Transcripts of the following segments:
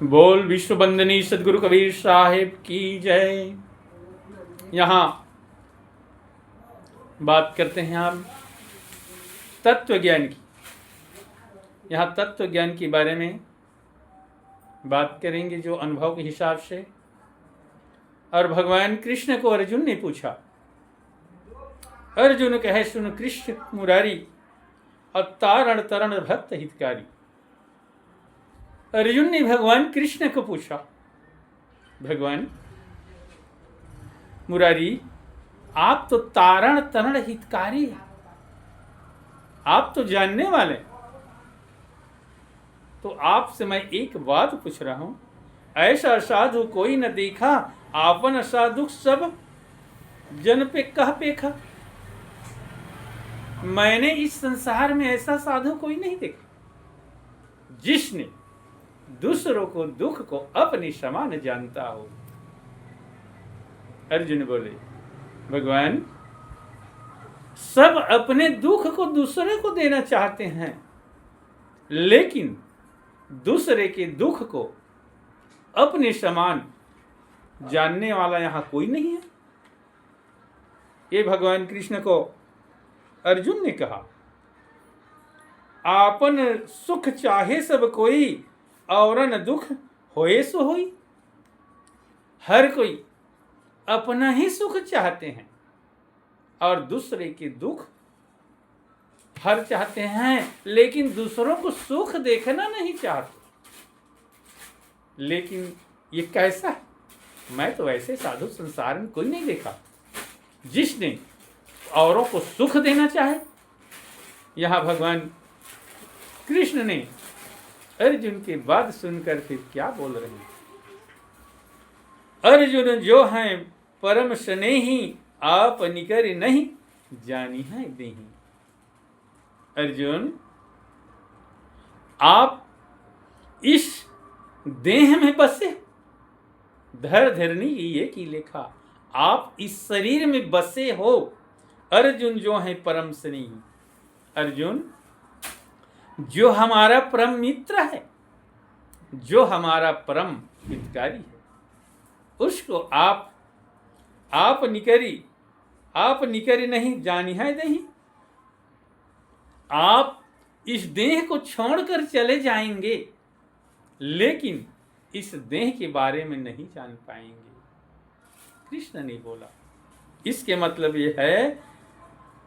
बोल विश्व वंदनी सदगुरु कबीर साहिब की जय। यहाँ बात करते हैं हम तत्व ज्ञान की। यहाँ तत्व ज्ञान के बारे में बात करेंगे जो अनुभव के हिसाब से। और भगवान कृष्ण को अर्जुन ने पूछा, अर्जुन कहे सुन कृष्ण मुरारी और तारण तरण भक्त हितकारी। अर्जुन ने भगवान कृष्ण को पूछा, भगवान मुरारी आप तो तारण तरण हितकारी हैं, आप तो जानने वाले, तो आपसे मैं एक बात पूछ रहा हूं, ऐसा साधु कोई न देखा, आपन साधु सब जन पे कह पेखा। मैंने इस संसार में ऐसा साधु कोई नहीं देखा जिसने दूसरों को दुख को अपने समान जानता हो। अर्जुन बोले, भगवान सब अपने दुख को दूसरे को देना चाहते हैं, लेकिन दूसरे के दुख को अपने समान जानने वाला यहां कोई नहीं है। ये भगवान कृष्ण को अर्जुन ने कहा, आपन सुख चाहे सब कोई, औरन दुख होए सो होई। हर कोई अपना ही सुख चाहते हैं और दूसरे के दुख हर चाहते हैं, लेकिन दूसरों को सुख देखना नहीं चाहते। लेकिन ये कैसा है? मैं तो ऐसे साधु संसार में कोई नहीं देखा जिसने औरों को सुख देना चाहे। यहां भगवान कृष्ण ने अर्जुन की बात सुनकर फिर क्या बोल रहे हैं? अर्जुन जो हैं परम स्नेही, आप निकर नहीं जानी है देही। अर्जुन आप इस देह में बसे, धर धरनी ये की लेखा, आप इस शरीर में बसे हो। अर्जुन जो है परम स्नेही, अर्जुन जो हमारा परम मित्र है, जो हमारा परम हितकारी है, उसको आप निकरी नहीं जानी है नहीं। आप इस देह को छोड़कर चले जाएंगे, लेकिन इस देह के बारे में नहीं जान पाएंगे। कृष्ण ने बोला, इसके मतलब ये है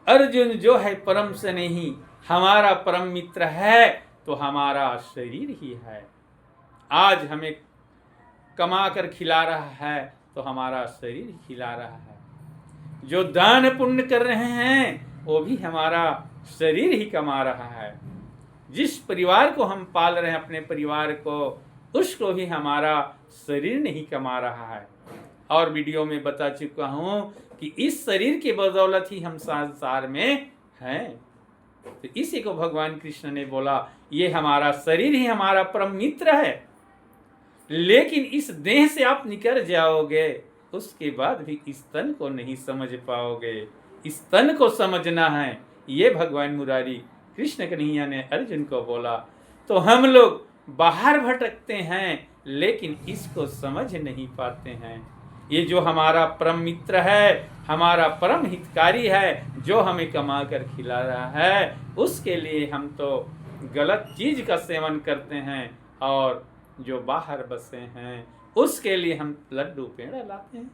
अर्जुन जो है परम स्नेही, हमारा परम मित्र है, तो हमारा शरीर ही है। आज हमें कमा कर खिला रहा है तो हमारा शरीर खिला रहा है। जो दान पुण्य कर रहे हैं वो भी हमारा शरीर ही कमा रहा है। जिस परिवार को हम पाल रहे हैं, अपने परिवार को, उसको भी हमारा शरीर नहीं कमा रहा है। और वीडियो में बता चुका हूं कि इस शरीर के बदौलत ही हम संसार में हैं। तो इसी को भगवान कृष्ण ने बोला, ये हमारा शरीर ही हमारा परम मित्र है, लेकिन इस देह से आप निकल जाओगे, उसके बाद भी इस तन को नहीं समझ पाओगे। इस तन को समझना है, ये भगवान मुरारी कृष्ण कन्हैया ने अर्जुन को बोला। तो हम लोग बाहर भटकते हैं, लेकिन इसको समझ नहीं पाते हैं। ये जो हमारा परम मित्र है, हमारा परम हितकारी है, जो हमें कमा कर खिला रहा है, उसके लिए हम तो गलत चीज का सेवन करते हैं, और जो बाहर बसे हैं उसके लिए हम लड्डू पेड़ा लाते हैं,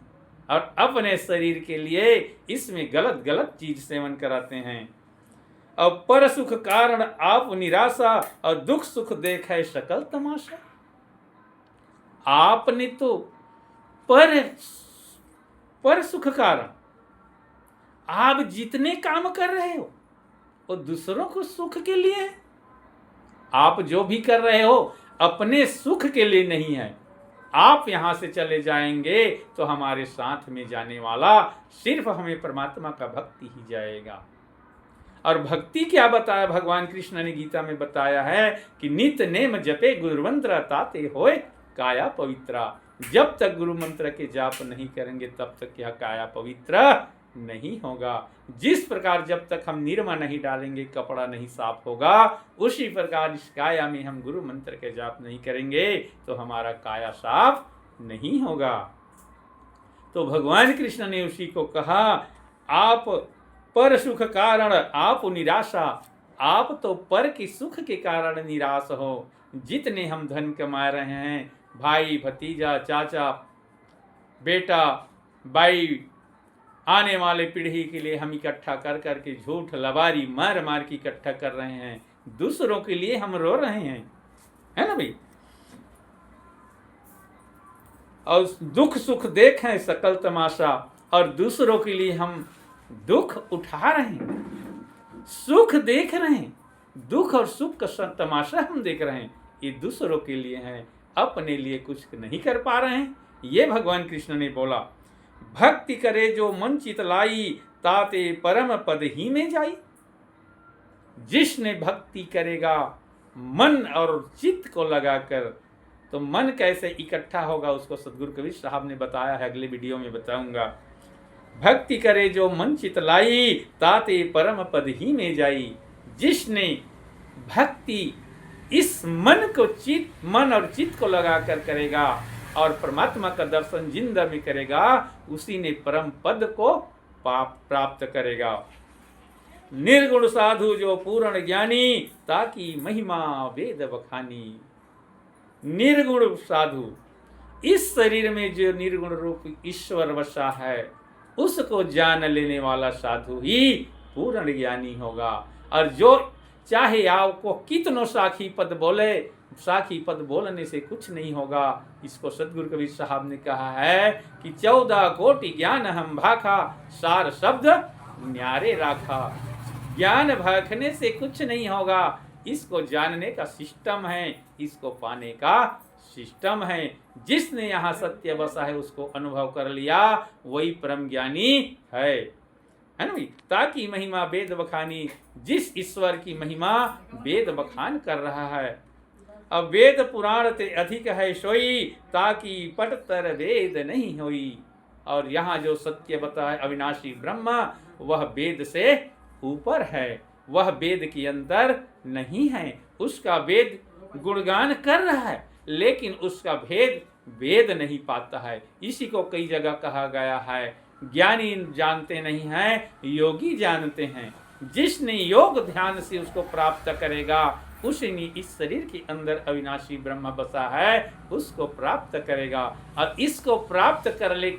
और अपने शरीर के लिए इसमें गलत गलत चीज सेवन कराते हैं। और पर सुख कारण आप निराशा, और दुख सुख देखे सकल तमाशा। आपने तो पर सुख कारण आप जितने काम कर रहे हो वो दूसरों को सुख के लिए है। आप जो भी कर रहे हो अपने सुख के लिए नहीं है। आप यहां से चले जाएंगे तो हमारे साथ में जाने वाला सिर्फ हमें परमात्मा का भक्ति ही जाएगा। और भक्ति क्या बताया भगवान कृष्ण ने गीता में बताया है कि नित नेम जपे गुरु मंत्र ताते होए काया पवित्रा। जब तक गुरु मंत्र के जाप नहीं करेंगे तब तक यह काया पवित्र नहीं होगा। जिस प्रकार जब तक हम निरमा नहीं डालेंगे कपड़ा नहीं साफ होगा, उसी प्रकार इस काया में हम गुरु मंत्र के जाप नहीं करेंगे तो हमारा काया साफ नहीं होगा। तो भगवान कृष्ण ने उसी को कहा, आप पर सुख कारण आप निराशा, आप तो पर की सुख के कारण निराश हो। जितने हम धन कमा रहे हैं, भाई भतीजा चाचा बेटा भाई, आने वाले पीढ़ी के लिए हम इकट्ठा कर करके झूठ लबारी मार मार के इकट्ठा कर रहे हैं, दूसरों के लिए हम रो रहे हैं, है ना भाई। और दुख सुख देखें सकल तमाशा, और दूसरों के लिए हम दुख उठा रहे हैं, सुख देख रहे हैं, दुख और सुख का तमाशा हम देख रहे हैं। ये दूसरों के लिए हैं, अपने लिए कुछ नहीं कर पा रहे हैं। ये भगवान कृष्ण ने बोला, भक्ति करे जो मन चित लाई, ताते परम पद ही में जाई। जिसने भक्ति करेगा मन और चित्त को लगाकर, तो मन कैसे इकट्ठा होगा उसको सदगुरु कबीर साहब ने बताया है, अगले वीडियो में बताऊंगा। भक्ति करे जो मन चित लाई, ताते परम पद ही में जाई। जिसने भक्ति इस मन और चित्त को लगाकर करेगा और परमात्मा का दर्शन जिंदा में करेगा, उसी ने परम पद को प्राप्त करेगा। निर्गुण साधु जो पूर्ण ज्ञानी, ताकि महिमा वेद बखानी। निर्गुण साधु, इस शरीर में जो निर्गुण रूप ईश्वर वसा है, उसको जान लेने वाला साधु ही पूर्ण ज्ञानी होगा। और जो चाहे आपको कितनों साखी पद बोले, साखी पद बोलने से कुछ नहीं होगा। इसको सदगुरु कबीर साहब ने कहा है कि 14 कोटि ज्ञान हम भाखा, सार शब्द न्यारे राखा। ज्ञान भाखने से कुछ नहीं होगा, इसको जानने का सिस्टम है, इसको पाने का सिस्टम है। जिसने यहाँ सत्य बसा है उसको अनुभव कर लिया, वही परम ज्ञानी है ना भाई। ताकि महिमा वेद बखानी, जिस ईश्वर की महिमा वेद बखान कर रहा है। अब वेद पुराण ते अधिक है सोई, ताकि पटतर वेद नहीं होई। और यहाँ जो सत्य बता है अविनाशी ब्रह्म, वह वेद से ऊपर है, वह वेद के अंदर नहीं है। उसका वेद गुणगान कर रहा है, लेकिन उसका भेद वेद नहीं पाता है। इसी को कई जगह कहा गया है, ज्ञानी जानते नहीं हैं, योगी जानते हैं। जिसने योग ध्यान से उसको प्राप्त करेगा, उसने इस शरीर के अंदर अविनाशी ब्रह्म बसा है, उसको प्राप्त करेगा। और इसको प्राप्त करने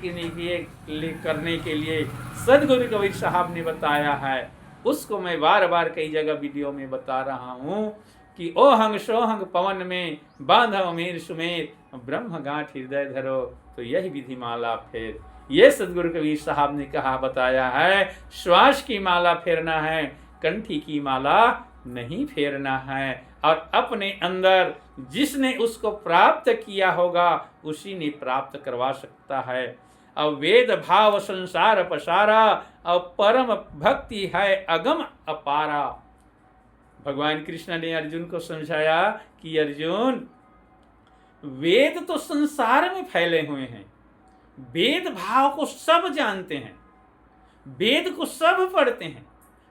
के लिए सदगुरु कबीर साहब ने बताया है, उसको मैं बार बार कई जगह वीडियो में बता रहा हूँ कि ओहंग सोहंग पवन में बांधव मीर सुमेर, ब्रह्म गांठ हृदय धरो, तो यही विधि माला फेर। ये सदगुरु कबीर साहब ने कहा बताया है, श्वास की माला फेरना है, कंठी की माला नहीं फेरना है। और अपने अंदर जिसने उसको प्राप्त किया होगा, उसी ने प्राप्त करवा सकता है। अब वेद भाव संसार पसारा, अब परम भक्ति है अगम अपारा। भगवान कृष्ण ने अर्जुन को समझाया कि अर्जुन, वेद तो संसार में फैले हुए हैं, वेद भाव को सब जानते हैं, वेद को सब पढ़ते हैं,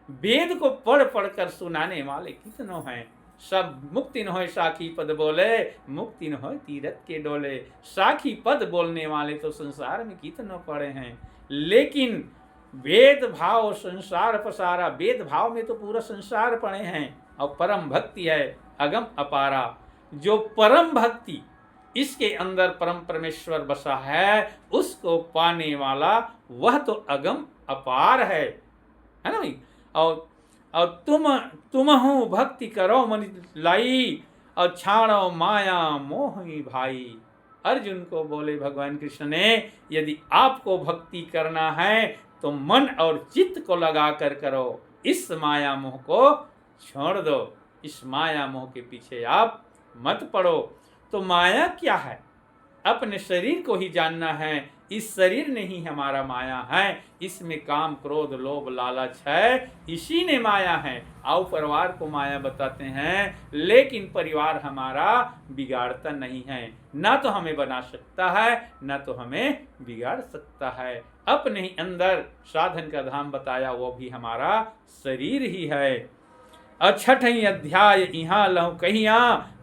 वेद को पढ़ पढ़ कर सुनाने वाले कितनों हैं। सब मुक्ति न हो साखी पद बोले, मुक्ति न हो तीरथ के डोले। साखी पद बोलने वाले तो संसार में कितनों पड़े हैं, लेकिन वेद भाव संसार पसारा, वेद भाव में तो पूरा संसार पड़े हैं। और परम भक्ति है अगम अपारा। जो परम भक्ति, इसके अंदर परम परमेश्वर बसा है, उसको पाने वाला वह तो अगम अपार है ना भाई। और तुम हो भक्ति करो मन लाई, और छाड़ो माया मोही भाई। अर्जुन को बोले भगवान कृष्ण ने, यदि आपको भक्ति करना है तो मन और चित्त को लगा कर करो, इस माया मोह को छोड़ दो, इस माया मोह के पीछे आप मत पड़ो। तो माया क्या है? अपने शरीर को ही जानना है, इस शरीर ने ही हमारा माया है, इसमें काम क्रोध लोभ लालच है, इसी ने माया है। आओ परिवार को माया बताते हैं, लेकिन परिवार हमारा बिगाड़ता नहीं है, ना तो हमें बना सकता है ना तो हमें बिगाड़ सकता है। अपने ही अंदर साधन का धाम बताया, वो भी हमारा शरीर ही है। छठ अध्याय यहाँ लहु कहिया,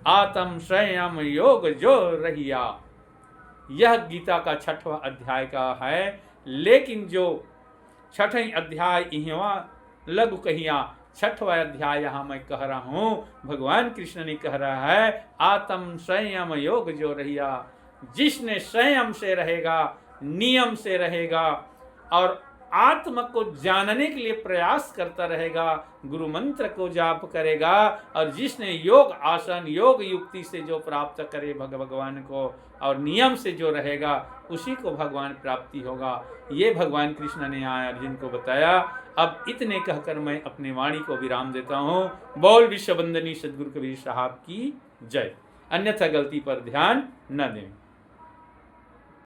आत्म संयम योग जो रहिया। यह गीता का 6वां अध्याय का है, लेकिन जो 6वां अध्याय यहाँ लघु कहिया, 6वां अध्याय यहाँ मैं कह रहा हूँ, भगवान कृष्ण ने कह रहा है आत्म संयम योग जो रहिया। जिसने संयम से रहेगा, नियम से रहेगा और आत्मा को जानने के लिए प्रयास करता रहेगा, गुरु मंत्र को जाप करेगा, और जिसने योग आसन योग युक्ति से जो प्राप्त करे भगवान को और नियम से जो रहेगा, उसी को भगवान प्राप्ति होगा। ये भगवान कृष्ण ने यहाँ अर्जुन को बताया। अब इतने कहकर मैं अपनी वाणी को विराम देता हूँ। बोल विश्व वंदनी सद्गुरु कबीर साहब की जय। अन्यथा गलती पर ध्यान न दें।